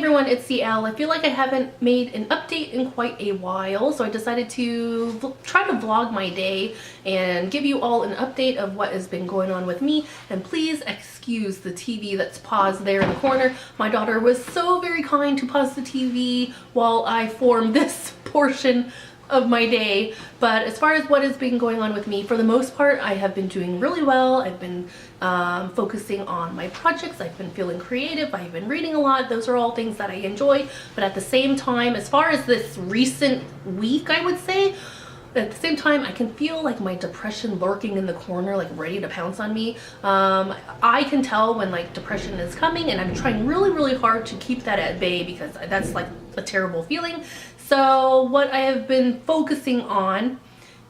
everyone, it's CL. I feel like I haven't made an update in quite a while, so I decided to try to vlog my day and give you all an update of what has been going on with me. And please excuse the TV that's paused there in the corner. My daughter was so very kind to pause the TV while I formed this portion of my day. But as far as what has been going on with me, for the most part, I have been doing really well. I've been focusing on my projects. I've been feeling creative. I've been reading a lot. Those are all things that I enjoy. But at the same time, as far as this recent week, I would say, at the same time, I can feel like my depression lurking in the corner, like ready to pounce on me. I can tell when like depression is coming, and I'm trying really, really hard to keep that at bay because that's like a terrible feeling. So what I have been focusing on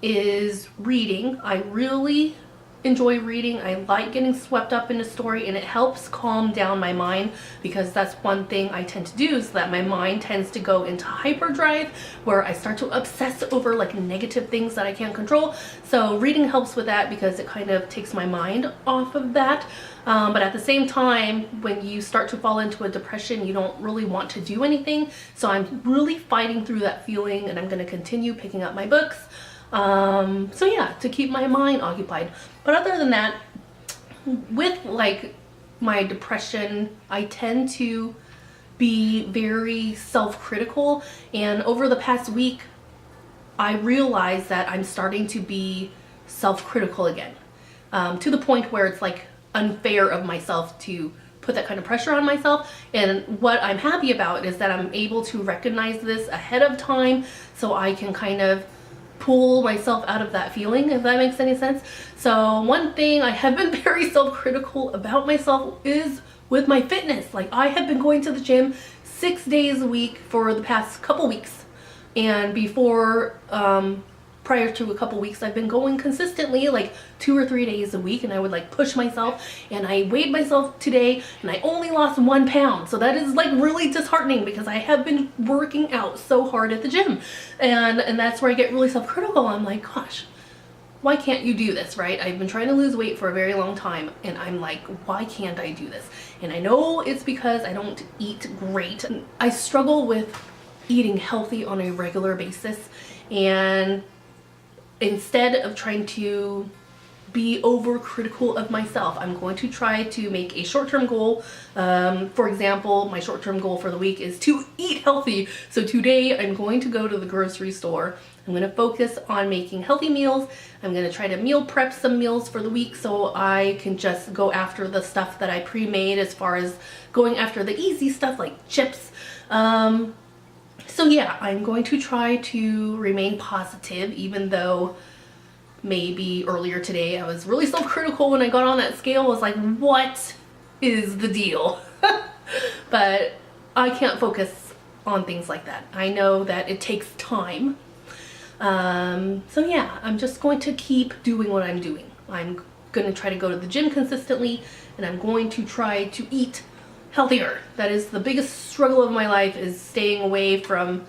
is reading. I really enjoy reading. I like getting swept up in a story, and it helps calm down my mind, because that's one thing I tend to do, is that my mind tends to go into hyperdrive where I start to obsess over like negative things that I can't control. So reading helps with that because it kind of takes my mind off of that. But at the same time, when you start to fall into a depression, you don't really want to do anything. So I'm really fighting through that feeling, and I'm going to continue picking up my books. So yeah, to keep my mind occupied. But other than that, with like my depression, I tend to be very self-critical, and over the past week I realized that I'm starting to be self-critical again, to the point where it's like unfair of myself to put that kind of pressure on myself. And what I'm happy about is that I'm able to recognize this ahead of time, so I can kind of pull myself out of that feeling, if that makes any sense. So one thing I have been very self-critical about myself is with my fitness. Like, I have been going to the gym 6 days a week for the past couple weeks, and before prior to a couple weeks, I've been going consistently like 2 or 3 days a week, and I would like push myself, and I weighed myself today and I only lost 1 pound. So that is like really disheartening, because I have been working out so hard at the gym, and that's where I get really self-critical. I'm like, gosh, why can't you do this, right? I've been trying to lose weight for a very long time, and I'm like, why can't I do this? And I know it's because I don't eat great. I struggle with eating healthy on a regular basis, and instead of trying to be overcritical of myself, I'm going to try to make a short-term goal. For example, my short-term goal for the week is to eat healthy. So today I'm going to go to the grocery store. I'm going to focus on making healthy meals. I'm going to try to meal prep some meals for the week, so I can just go after the stuff that I pre-made, as far as going after the easy stuff like chips. So yeah, I'm going to try to remain positive, even though maybe earlier today I was really self-critical when I got on that scale. I was like, what is the deal? But I can't focus on things like that. I know that it takes time. So yeah, I'm just going to keep doing what I'm doing. I'm going to try to go to the gym consistently, and I'm going to try to eat healthier. That is the biggest struggle of my life, is staying away from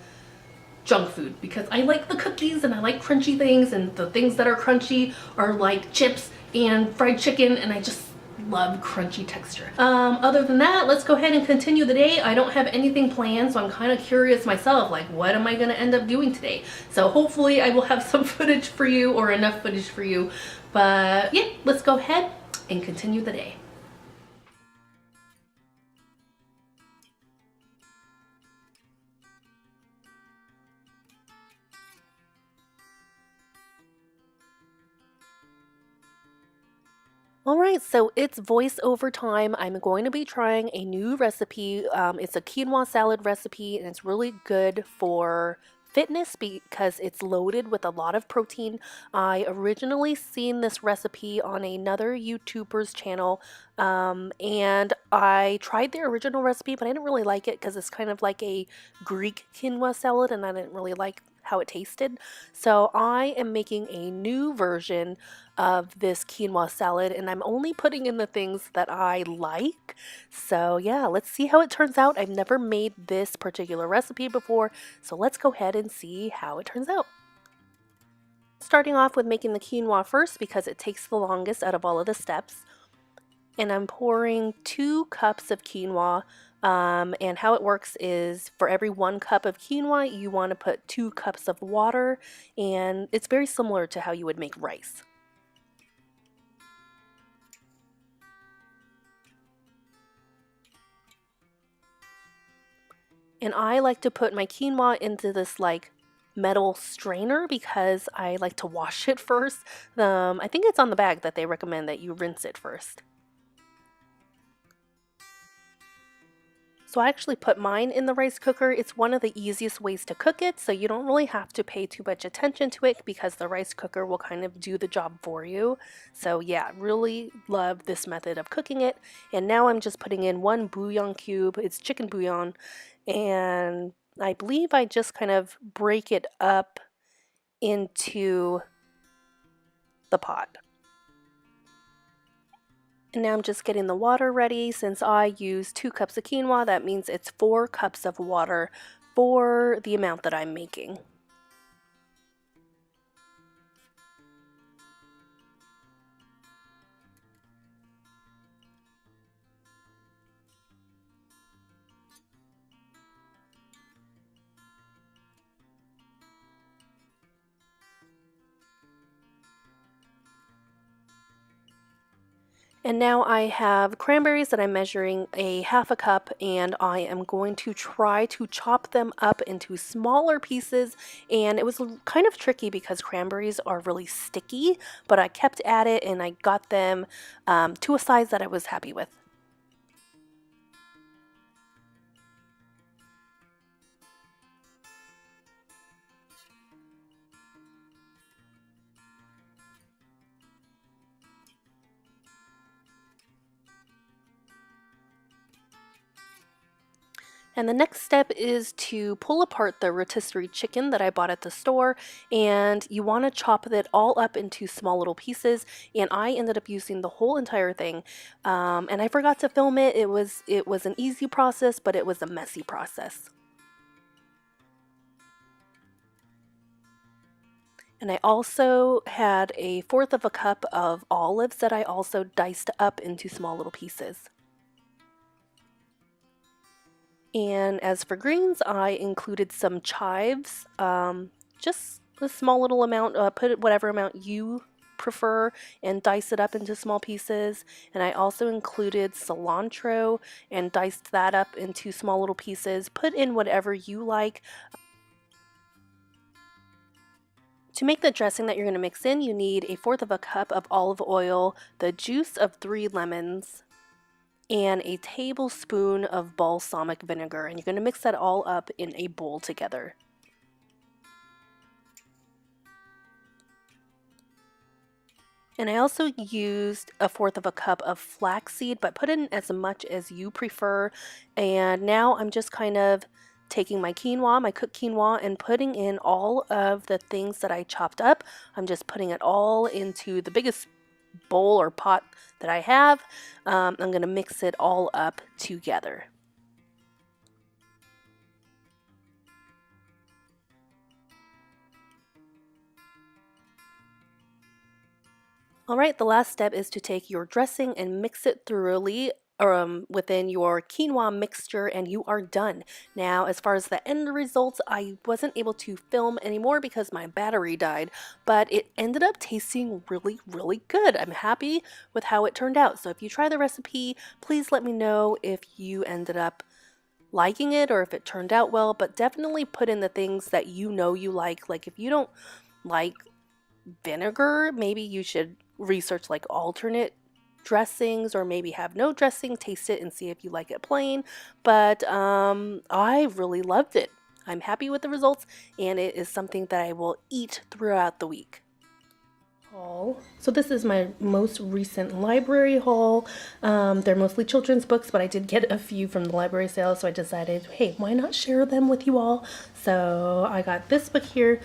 junk food, because I like the cookies and I like crunchy things, and the things that are crunchy are like chips and fried chicken, and I just love crunchy texture. Other than that, let's go ahead and continue the day. I don't have anything planned, so I'm kind of curious myself, like, what am I going to end up doing today? So hopefully I will have some footage for you, or enough footage for you. But yeah, let's go ahead and continue the day. Alright, so it's voiceover time. I'm going to be trying a new recipe. It's a quinoa salad recipe, and it's really good for fitness because it's loaded with a lot of protein. I originally seen this recipe on another YouTuber's channel, and I tried the original recipe, but I didn't really like it because it's kind of like a Greek quinoa salad, and I didn't really like how it tasted. So I am making a new version of this quinoa salad, and I'm only putting in the things that I like. So yeah, let's see how it turns out. I've never made this particular recipe before, so let's go ahead and see how it turns out. Starting off with making the quinoa first, because it takes the longest out of all of the steps. And I'm pouring 2 cups of quinoa And how it works is for every 1 cup of quinoa, you want to put 2 cups of water, and it's very similar to how you would make rice. And I like to put my quinoa into this like metal strainer because I like to wash it first. I think it's on the bag that they recommend that you rinse it first. So I actually put mine in the rice cooker. It's one of the easiest ways to cook it, so you don't really have to pay too much attention to it because the rice cooker will kind of do the job for you. So yeah, really love this method of cooking it. And now I'm just putting in 1 bouillon cube. It's chicken bouillon, and I believe I just kind of break it up into the pot. And now I'm just getting the water ready. Since I use 2 cups of quinoa, that means it's 4 cups of water for the amount that I'm making. And now I have cranberries that I'm measuring a 1/2 cup, and I am going to try to chop them up into smaller pieces. And it was kind of tricky because cranberries are really sticky, but I kept at it and I got them to a size that I was happy with. And the next step is to pull apart the rotisserie chicken that I bought at the store, and you want to chop it all up into small little pieces. And I ended up using the whole entire thing, and I forgot to film it. It was an easy process, but it was a messy process. And I also had a 1/4 of a cup of olives that I also diced up into small little pieces. And as for greens, I included some chives, just a small little amount, put whatever amount you prefer and dice it up into small pieces. And I also included cilantro and diced that up into small little pieces. Put in whatever you like. To make the dressing that you're going to mix in, you need a 1/4 of a cup of olive oil, the juice of 3 lemons, and a tablespoon of balsamic vinegar, and you're going to mix that all up in a bowl together. And I also used a 1/4 of a cup of flaxseed, but put in as much as you prefer. And now I'm just kind of taking my quinoa, my cooked quinoa, and putting in all of the things that I chopped up. I'm just putting it all into the biggest bowl or pot that I have. I'm going to mix it all up together. Alright, the last step is to take your dressing and mix it thoroughly within your quinoa mixture, and you are done. Now, as far as the end results, I wasn't able to film anymore because my battery died, but it ended up tasting really, really good. I'm happy with how it turned out. So if you try the recipe, please let me know if you ended up liking it or if it turned out well, but definitely put in the things that you know you like. Like if you don't like vinegar, maybe you should research like alternate dressings, or maybe have no dressing, taste it and see if you like it plain. But I really loved it. I'm happy with the results, and it is something that I will eat throughout the week. So this is my most recent library haul. They're mostly children's books, but I did get a few from the library sale, so I decided, hey, why not share them with you all? So I got this book here,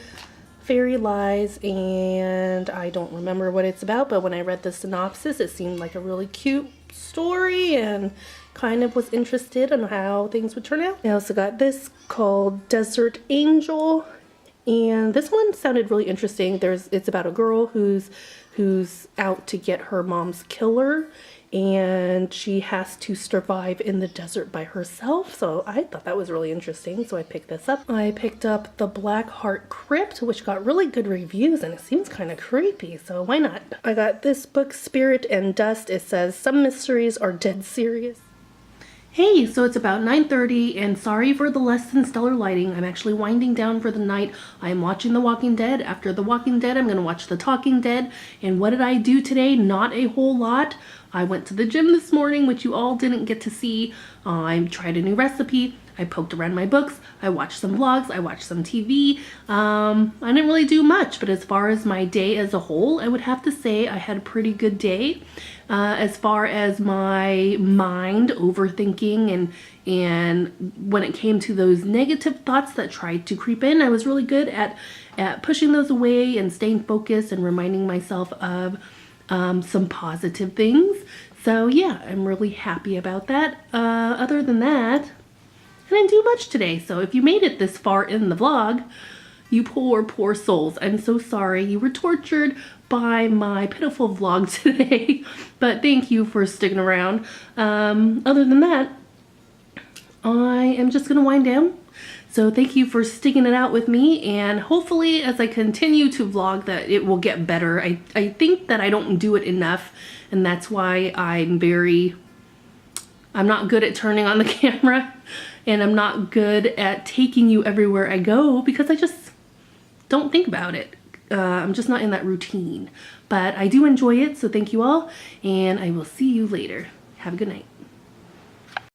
Fairy Lies, and I don't remember what it's about, but when I read the synopsis, it seemed like a really cute story and kind of was interested in how things would turn out. I also got this called Desert Angel, and this one sounded really interesting. It's about a girl who's out to get her mom's killer, and she has to survive in the desert by herself. So I thought that was really interesting, so I picked this up. I picked up the Black Heart Crypt, which got really good reviews, and it seems kind of creepy, so why not? I got this book, Spirit and Dust. It says, some mysteries are dead serious. Hey, so it's about 9:30, and sorry for the less than stellar lighting. I'm actually winding down for the night. I'm watching The Walking Dead. After The Walking Dead, I'm going to watch The Talking Dead. And what did I do today? Not a whole lot. I went to the gym this morning, which you all didn't get to see. I tried a new recipe. I poked around my books. I watched some vlogs. I watched some TV. I didn't really do much, but as far as my day as a whole, I would have to say I had a pretty good day. As far as my mind overthinking and when it came to those negative thoughts that tried to creep in, I was really good at pushing those away and staying focused and reminding myself of some positive things. So yeah, I'm really happy about that. Other than that, I didn't do much today. So if you made it this far in the vlog, you poor souls, I'm so sorry you were tortured by my pitiful vlog today, but thank you for sticking around. Other than that, I am just gonna wind down. So thank you for sticking it out with me, and hopefully as I continue to vlog that it will get better. I think that I don't do it enough, and that's why I'm not good at turning on the camera, and I'm not good at taking you everywhere I go because I just don't think about it. I'm just not in that routine, but I do enjoy it. So thank you all, and I will see you later. Have a good night.